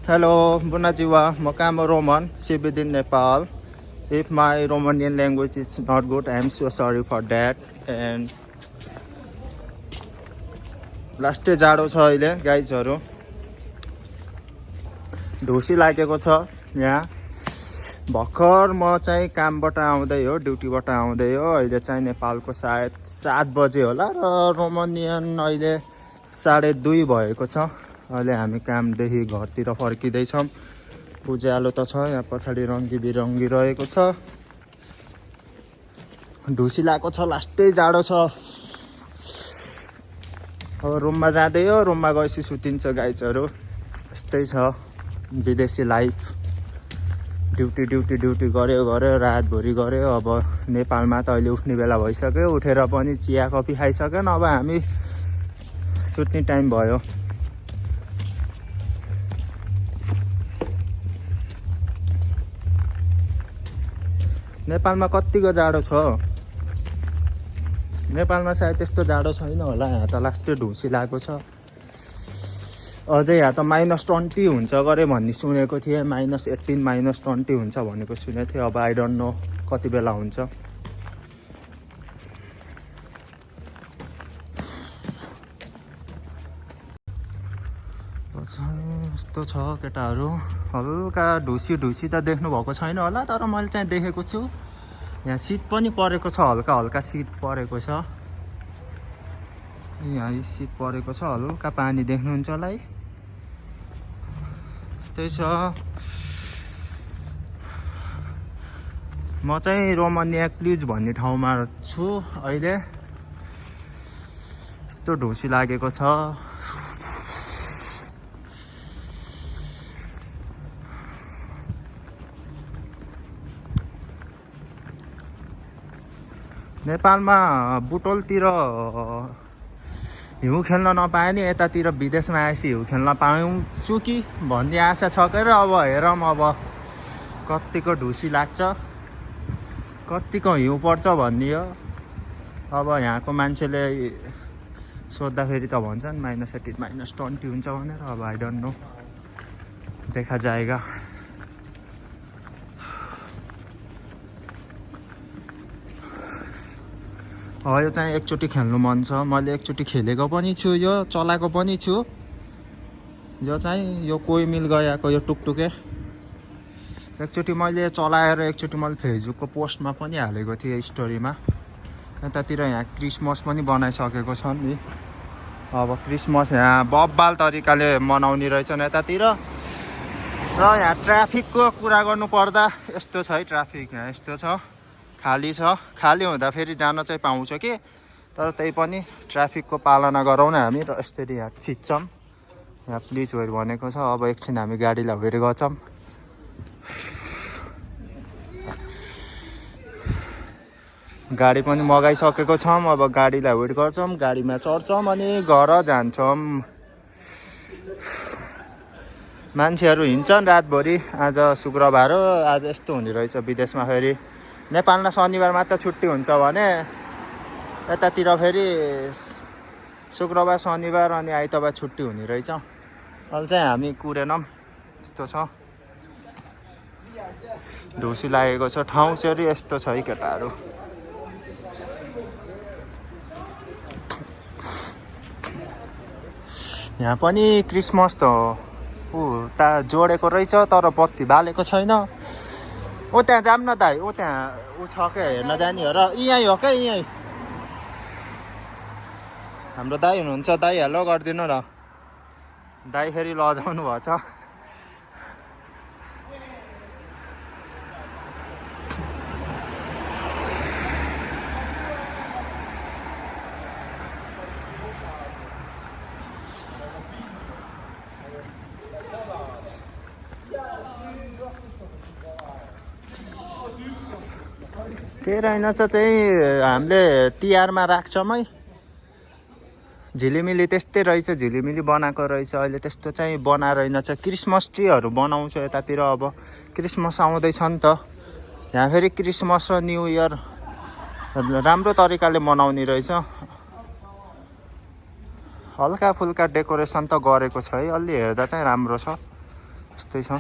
Hello, bună ziua. Mă cheamă Roman, CB din Nepal. If my Romanian language is not good, I am so sorry for that. And लास्टै जाडो छ अहिले गाइजहरू, ढुसी लागेको छ यहाँ। भर्खर म चाहिँ कामबाट आउँदै हो, ड्युटीबाट आउँदै हो। अहिले चाहिँ नेपालको सायद 7 बजे होला र रोमानियन अहिले 2:30 भएको छ। अहिले हामी कामदेखि घरतिर फर्किँदैछौँ। उज्यालो त छ, यहाँ पछाडि रङ्गी बिरङ्गी रहेको छ। ढुसी लागेको छ, लास्टै जाडो छ। अब रुममा जाँदै हो, रुममा गएपछि सुतिन्छ गाइजहरू। यस्तै छ विदेशी लाइफ। ड्युटी गऱ्यो रातभरि गऱ्यो। अब नेपालमा त अहिले उठ्ने बेला भइसक्यो, उठेर पनि चिया कफी खाइसक्यो। अब हामी सुत्ने टाइम भयो। नेपालमा कतिको जाडो छ? नेपालमा सायद त्यस्तो जाडो छैन होला। यहाँ त लास्टै ढुसी लागेको छ। अझै यहाँ त -20 हुन्छ गरे भन्ने सुनेको थिएँ। -18 -20 हुन्छ भनेको सुनेको थिएँ। अब आई डोन्ट नो कति बेला हुन्छ। यस्तो छ केटाहरू। हल्का ढुसी त देख्नु भएको छैन होला, तर मैले चाहिँ देखेको छु। यहाँ शीत पनि परेको छ, हल्का शीत परेको छ। यहाँ शीत परेको छ, हल्का पानी देख्नुहुन्छ होला है। त्यस्तै छ। म चाहिँ रोमानिया क्लुज भन्ने ठाउँमा छु अहिले। यस्तो ढुसी लागेको छ। नेपालमा बुटोलतिर हिउँ खेल्न नपाए नि यतातिर विदेशमा आएपछि हिउँ खेल्न पाउँछु कि भन्ने आशा छ के र। अब हेरौँ अब कतिको ढुसी लाग्छ, कतिको हिउँ पर्छ भन्ने हो। अब यहाँको मान्छेले सोद्धाखेरि त भन्छन् -18 -20 हुन्छ भनेर। अब आई डोन्ट नो, देखा जाएगा। यो चाहिँ एकचोटि खेल्नु मन छ। मैले एकचोटि खेलेको पनि छु, यो चलाएको पनि छु। यो चाहिँ यो कोही मिल गएको यो टुकटुके। एकचोटि मैले चलाएर एकचोटि मैले फेसबुकको पोस्टमा पनि हालेको थिएँ, स्टोरीमा। यतातिर यहाँ क्रिसमस पनि बनाइसकेको छन् नि। अब क्रिसमस यहाँ बब्बाल तरिकाले मनाउने रहेछन् यतातिर। र यहाँ ट्राफिकको कुरा गर्नु पर्दा यस्तो छ है, ट्राफिक यहाँ यस्तो छ, खाली छ। खाली हुँदा फेरि जान चाहिँ पाउँछ कि, तर त्यही पनि ट्राफिकको पालना गरौँ न हामी। र यसरी यहाँ खिच्छौँ। यहाँ प्लिज वेट भनेको छ। अब एकछिन हामी गाडीलाई वेट गर्छौँ। गाडी पनि मगाइसकेको छौँ। अब गाडीलाई वेट गर्छौँ, गाडीमा चढ्छौँ अनि घर जान्छौँ। मान्छेहरू हिँड्छन् रातभरि। आज शुक्रबार हो, आज यस्तो हुने रहेछ विदेशमा। फेरि नेपालमा शनिबार मात्र छुट्टी हुन्छ भने यतातिर फेरि शुक्रबार शनिबार अनि आइतबार छुट्टी हुने रहेछ। अहिले चाहिँ हामी कुरेनौँ, यस्तो छ। ढुसी लागेको छ। ठाउँ चाहिँ यस्तो छ है केटाहरू। यहाँ पनि क्रिसमस त उता जोडेको रहेछ, तर बत्ती बालेको छैन। ओ त्यहाँ जाऊँ न दाइ, ओ त्यहाँ ऊ छ क्या हेर्न जाने हो। र यहीँ हो क्या, यहीँ हाम्रो दाइ हुनुहुन्छ। दाइ हेलो गरिदिनु र। दाइ फेरि लजाउनु भएछ। केही रहेनछ, त्यही हामीले तिहारमा राख्छौँ है। झिलिमिली त्यस्तै रहेछ, झिलिमिली बनाएको रहेछ। अहिले त्यस्तो चाहिँ बनाएर रहेनछ। क्रिसमस ट्रीहरू बनाउँछ यतातिर। अब क्रिसमस आउँदैछ नि त। यहाँ फेरि क्रिसमस र न्यू इयर राम्रो तरिकाले मनाउने रहेछ। हल्का फुल्का डेकोरेसन त गरेको छ है, अलि हेर्दा चाहिँ राम्रो छ। यस्तै छ।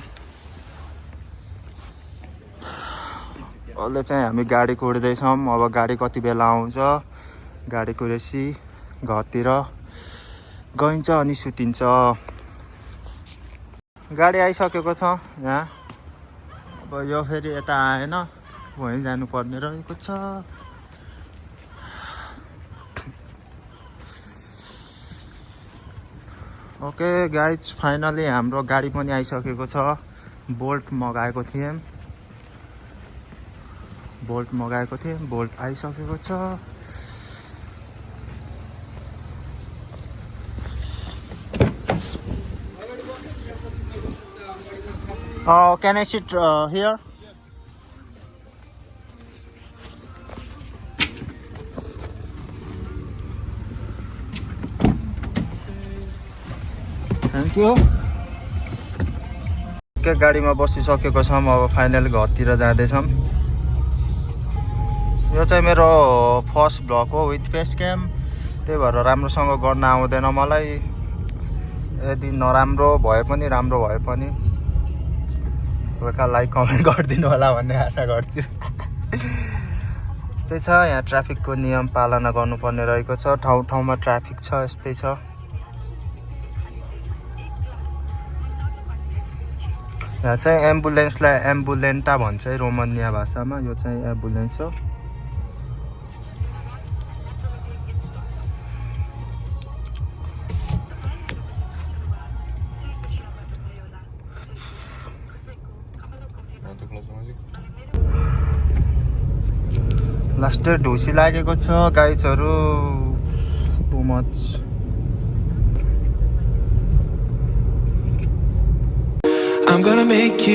अहिले चाहिँ हामी गाडी कुर्दैछौँ। अब गाडी कति बेला आउँछ, गाडी कुरेपछि घरतिर गइन्छ अनि सुतिन्छ। गाडी आइसकेको छ यहाँ। अब यो फेरि यता आएन, वहीँ जानुपर्ने रहेको छ। ओके गाइज, फाइनली हाम्रो गाडी पनि आइसकेको छ। बोल्ट मगाएको थिएँ, बोल्ट आइसकेको छ। Can I sit here? Thank you. के गाडीमा बसिसकेको छौँ। अब फाइनली घरतिर जाँदैछौँ। यो चाहिँ मेरो फर्स्ट भ्लग हो विथ फेस क्याम, त्यही भएर राम्रोसँग गर्न आउँदैन मलाई। यदि नराम्रो भए पनि राम्रो भए पनि हल्का लाइक कमेन्ट गरिदिनु होला भन्ने आशा गर्छु। यस्तै छ, यहाँ ट्राफिकको नियम पालना गर्नुपर्ने रहेको छ। ठाउँ ठाउँमा ट्राफिक छ, यस्तै छ। यहाँ चाहिँ एम्बुलेन्सलाई एम्बुलेन्टा भन्छ है रोमानिया भाषामा। यो चाहिँ एम्बुलेन्स हो। लास्टै ढुसी लागेको छ गाइजहरू, too much. I'm gonna make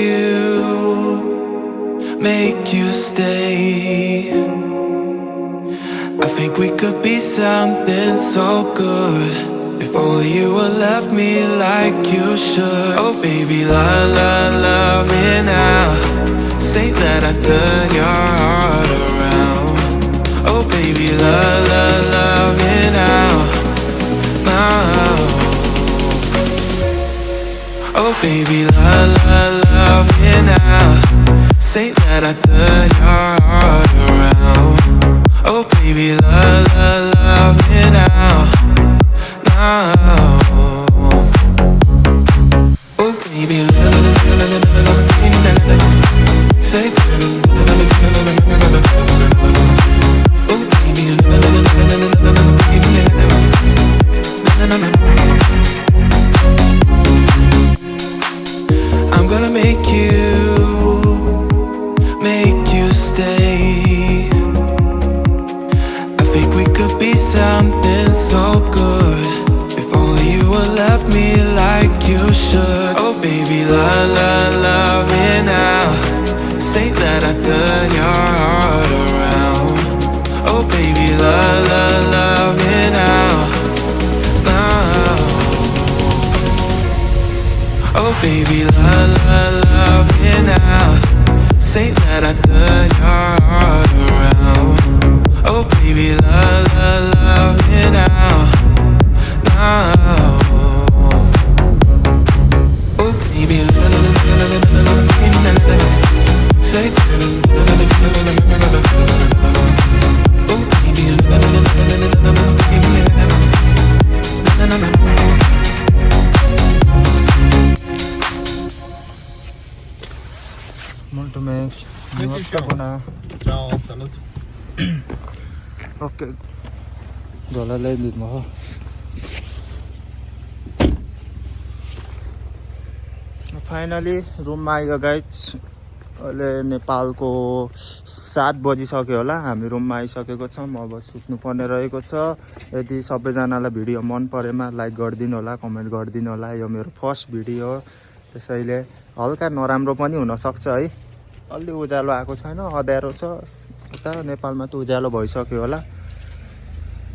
you stay. I think we could be something so good. If only you would love me like you should. Oh baby, love me now. Say that I turn your heart around. Oh baby, love me now. Oh baby, love me now. Say that I turn your heart around. Oh baby, love me now. Oh baby, love me now. Say oh baby, I'm gonna make you stay. I think we could be something so good. If only you would love me like you should. Oh baby, love me now. Say that I turn your heart around. Oh baby, love me now. Oh baby, love me now. Say that I turn your heart around. Oh baby, love me now. Oh baby, love me now. Say oh baby, love me now. Molto meglio. Ciao, salut. Okay, ढोलालाई दिनु हो। Finally रुममा आइयो guys. अहिले नेपालको 7 बजिसक्यो होला। हामी रुममा आइसकेको छौँ। अब सुत्नुपर्ने रहेको छ। यदि सबैजनालाई भिडियो मन परेमा लाइक गरिदिनु होला, कमेन्ट गरिदिनु होला। यो मेरो फर्स्ट भिडियो हो, त्यसैले हल्का नराम्रो पनि हुनसक्छ है। अलि उज्यालो आएको छैन, अँध्यारो छ। उता नेपालमा त उज्यालो भइसक्यो होला।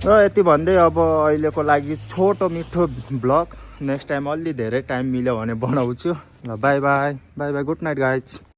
र यति भन्दै अब अहिलेको लागि छोटो मिठो ब्लग, नेक्स्ट टाइम अलि धेरै टाइम मिल्यो भने बनाउँछु। ल by by, good night guys.